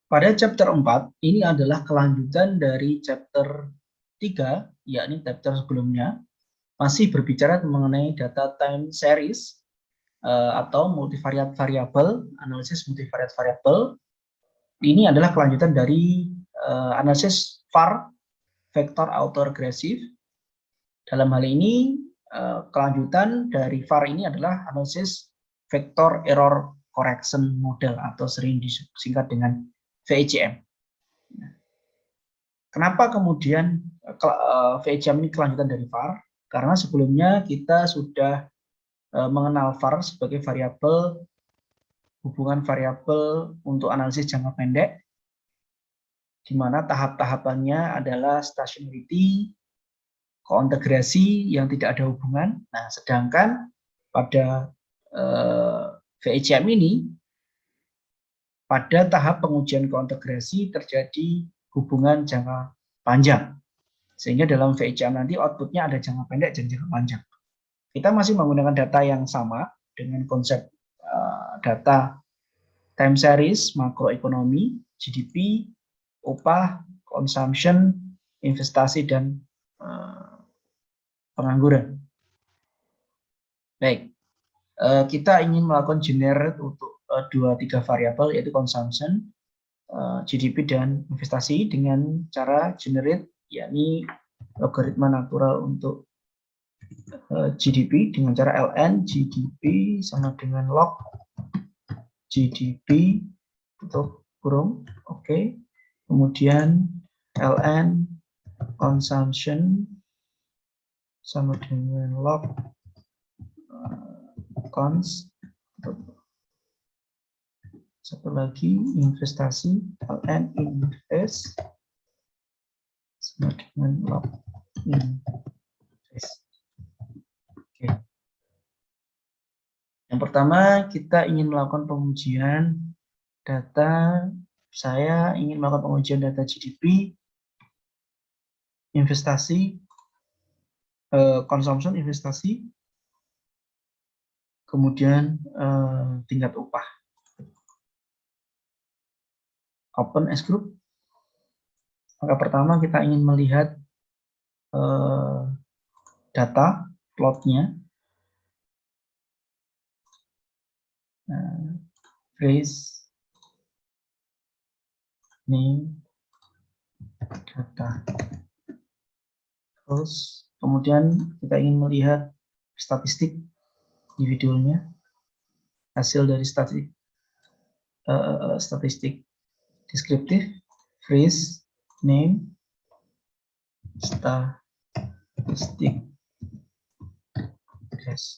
Pada chapter 4, ini adalah kelanjutan dari chapter 3, yakni chapter sebelumnya, masih berbicara mengenai data time series atau multivariate variable, analisis multivariate variable. Ini adalah kelanjutan dari analisis VAR, vector autoregressive. Dalam hal ini, kelanjutan dari VAR ini adalah analisis vector error correction model atau sering disingkat dengan VECM. Kenapa kemudian VECM ini kelanjutan dari VAR? Karena sebelumnya kita sudah mengenal VAR sebagai variabel, hubungan variabel untuk analisis jangka pendek, di mana tahap-tahapannya adalah stationarity, kointegrasi yang tidak ada hubungan. Nah, sedangkan pada VECM ini, pada tahap pengujian kointegrasi terjadi hubungan jangka panjang. Sehingga dalam VECM nanti outputnya ada jangka pendek dan jangka panjang. Kita masih menggunakan data yang sama dengan konsep data time series, makroekonomi, GDP, upah, consumption, investasi, dan pengangguran. Baik, kita ingin melakukan generate untuk 2-3 variabel, yaitu consumption, GDP, dan investasi dengan cara generate, yakni logaritma natural untuk GDP dengan cara ln GDP sama dengan log GDP tutup kurung, oke. Kemudian ln consumption sama dengan log cons. Satu lagi investasi, ln invest sama dengan log invest. Oke. Yang pertama, kita ingin melakukan pengujian data. Saya ingin melakukan pengujian data GDP, investasi, consumption, investasi, kemudian tingkat upah. Open S group. Maka pertama kita ingin melihat data plotnya. Phrase name data. Terus kemudian kita ingin melihat statistik individualnya, hasil dari statistik deskriptif, phrase name statistik. Yes.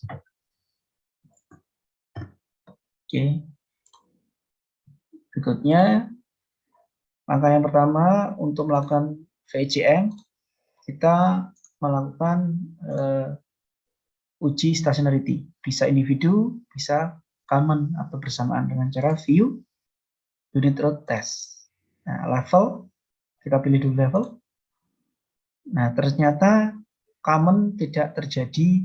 Oke. Berikutnya, langkah yang pertama untuk melakukan VECM, kita melakukan uji stationarity. Bisa individu, bisa common atau bersamaan dengan cara view unit root test. Nah, level, kita pilih dulu level. Nah, ternyata common tidak terjadi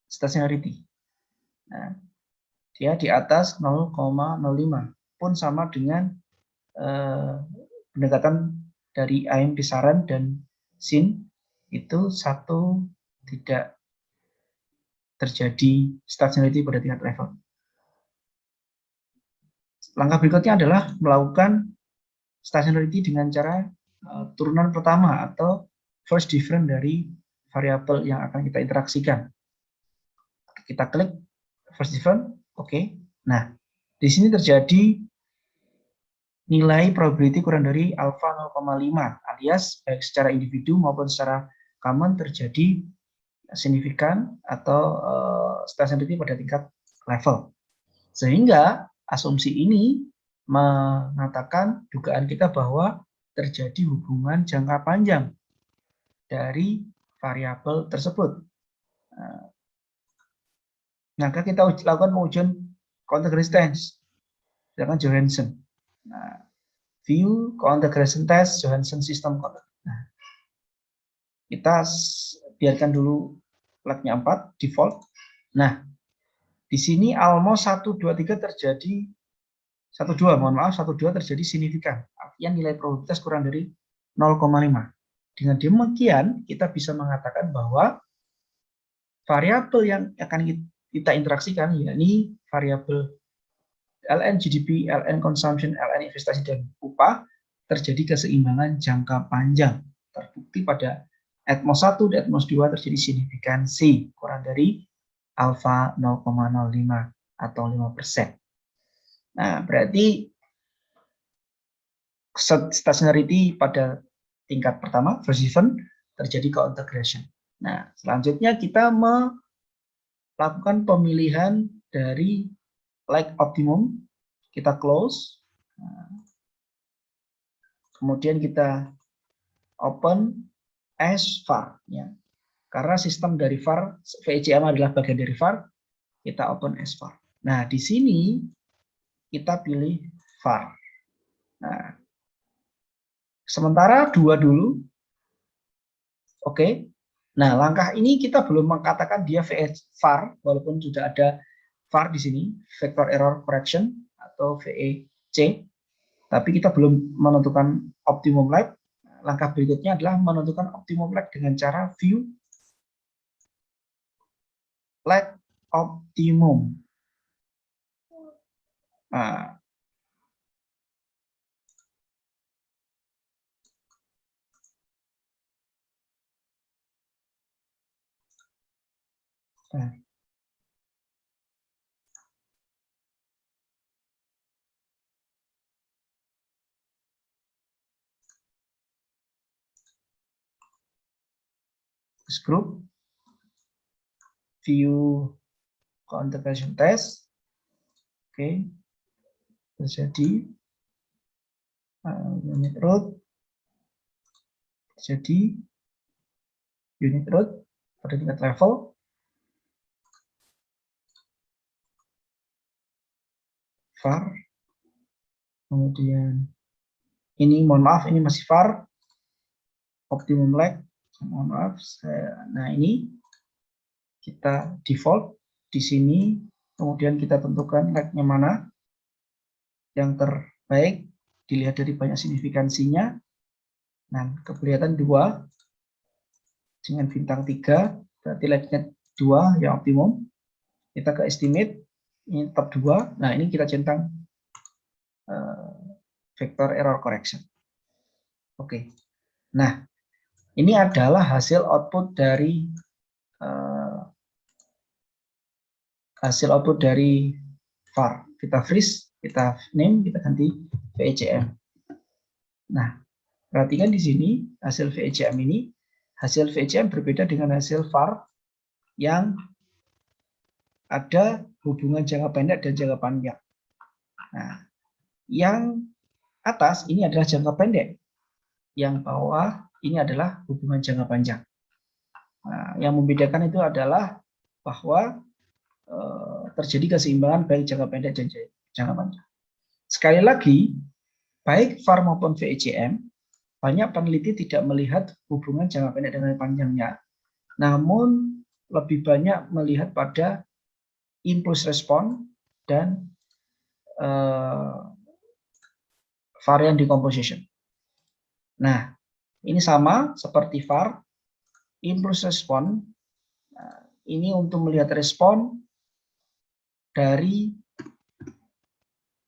stationarity. Nah, dia di atas 0,05 pun sama dengan pendekatan dari AIM Pisaran dan SIN itu satu tidak terjadi stationarity pada tingkat level. Langkah berikutnya adalah melakukan stationarity dengan cara turunan pertama atau first difference dari variabel yang akan kita interaksikan. Kita klik first difference. Oke. Nah, di sini terjadi nilai probability kurang dari alpha 0,5 alias baik secara individu maupun secara common terjadi signifikan atau stationarity pada tingkat level. Sehingga asumsi ini mengatakan dugaan kita bahwa terjadi hubungan jangka panjang dari variabel tersebut. Maka kita lakukan pengujian cointegration test dengan Johansson. Nah, view cointegration test Johansson system. Nah, kita biarkan dulu flagnya 4 default. Nah, di sini almost 1, 2, 3 terjadi mohon maaf, 1,2 terjadi signifikan. Artinya nilai probabilitas kurang dari 0,5. Dengan demikian, kita bisa mengatakan bahwa variabel yang akan kita interaksikan, yakni variabel LN GDP, LN consumption, LN investasi, dan upah, terjadi keseimbangan jangka panjang. Terbukti pada Atmos 1 dan Atmos 2 terjadi signifikansi kurang dari alfa 0,05 atau 5%. Nah, berarti stationarity pada tingkat pertama, first given, terjadi co-integration. Nah, selanjutnya kita melakukan pemilihan dari like optimum, kita close, kemudian kita open as var, ya. Karena sistem dari var, VECM adalah bagian dari var, kita open as var. Nah, di sini kita pilih var. Nah, sementara 2 dulu. Oke. Nah, langkah ini kita belum mengatakan dia var, walaupun sudah ada var di sini, vector error correction atau VEC, tapi kita belum menentukan optimum lag. Langkah berikutnya adalah menentukan optimum lag dengan cara view lag optimum. Nah, this group view co-integration test. Oke, terjadi unit root, terjadi unit root pada tingkat level, var, kemudian ini mohon maaf ini masih var, optimum lag, mohon maaf nah ini kita default di sini, kemudian kita tentukan lagnya mana yang terbaik dilihat dari banyak signifikansinya. Nah, kelihatan 2 dengan bintang 3, berarti lagnya 2 yang optimum. Kita ke estimate, ini top 2. Nah, ini kita centang vector error correction. Oke. Nah, ini adalah hasil output dari var. Kita freeze, kita name, kita ganti VECM. Nah, perhatikan di sini hasil VECM ini, hasil VECM berbeda dengan hasil var yang ada hubungan jangka pendek dan jangka panjang. Nah, yang atas ini adalah jangka pendek, yang bawah ini adalah hubungan jangka panjang. Nah, yang membedakan itu adalah bahwa terjadi keseimbangan baik jangka pendek dan jangka panjang. Sekali lagi, baik var maupun VECM, banyak peneliti tidak melihat hubungan jangka pendek dan jangka panjangnya, namun lebih banyak melihat pada impulse response dan varian decomposition. Nah, ini sama seperti var, impulse response, ini untuk melihat respon dari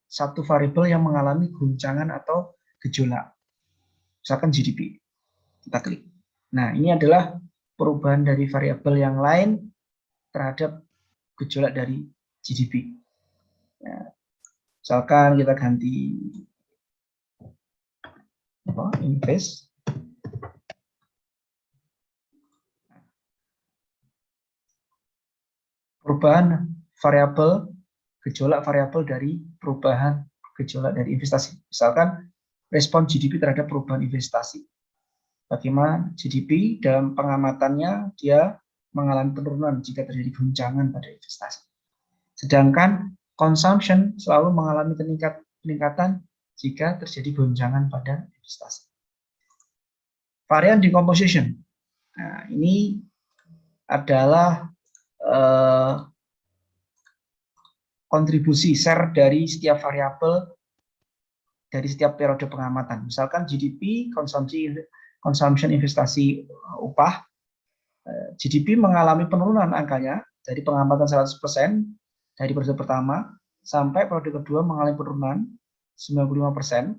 satu variabel yang mengalami guncangan atau gejolak. Misalkan GDP. Kita klik. Nah, ini adalah perubahan dari variabel yang lain terhadap gejolak dari GDP. Ya, misalkan kita ganti invest. Perubahan variabel, gejolak variabel dari perubahan gejolak dari investasi. Misalkan respon GDP terhadap perubahan investasi. Bagaimana GDP dalam pengamatannya dia mengalami penurunan jika terjadi guncangan pada investasi. Sedangkan consumption selalu mengalami peningkatan jika terjadi goncangan pada investasi. Varian decomposition. Nah, ini adalah kontribusi share dari setiap variabel dari setiap periode pengamatan. Misalkan GDP, consumption investasi upah, GDP mengalami penurunan angkanya dari pengamatan 100% dari periode pertama sampai periode kedua mengalami penurunan 95%,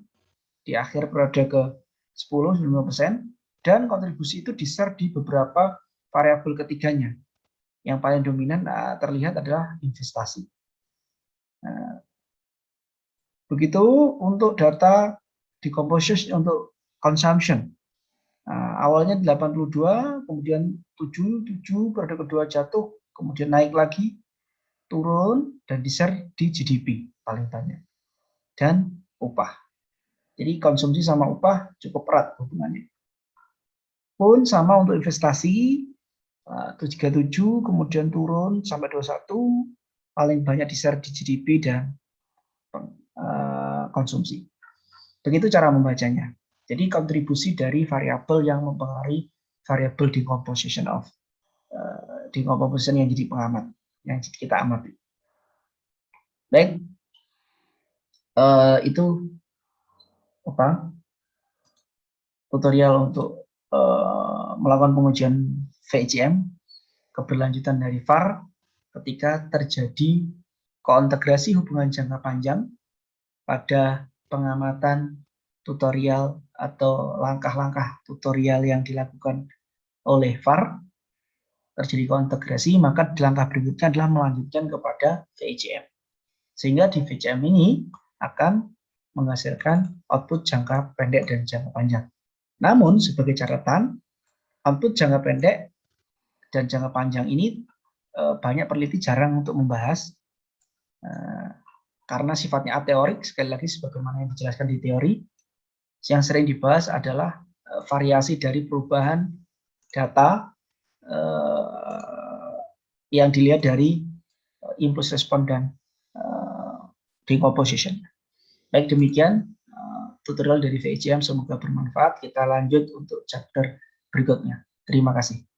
di akhir periode ke-10 95%, dan kontribusi itu di-share di beberapa variabel ketiganya. Yang paling dominan terlihat adalah investasi. Begitu untuk data decomposition untuk consumption. Awalnya 82, kemudian 77, periode kedua jatuh, kemudian naik lagi, turun, dan di-share di GDP paling banyak. Dan upah. Jadi konsumsi sama upah cukup erat hubungannya. Pun sama untuk investasi, 37, kemudian turun sampai 21, paling banyak di-share di GDP dan konsumsi. Begitu cara membacanya. Jadi kontribusi dari variabel yang mempengaruhi variabel decomposition decomposition yang jadi pengamat, yang kita amati. Baik, itu tutorial untuk melakukan pengujian VICM, keberlanjutan dari VAR ketika terjadi kointegrasi hubungan jangka panjang pada pengamatan tutorial atau langkah-langkah tutorial yang dilakukan oleh VAR, terjadi kointegrasi, maka langkah berikutnya adalah melanjutkan kepada VICM. Sehingga di VICM ini akan menghasilkan output jangka pendek dan jangka panjang. Namun sebagai catatan, output jangka pendek dan jangka panjang ini banyak peneliti jarang untuk membahas karena sifatnya ateorik. Sekali lagi sebagaimana yang dijelaskan di teori, yang sering dibahas adalah variasi dari perubahan data yang dilihat dari impulse respon dan decomposition. Baik, demikian tutorial dari VICM, semoga bermanfaat. Kita lanjut untuk chapter berikutnya. Terima kasih.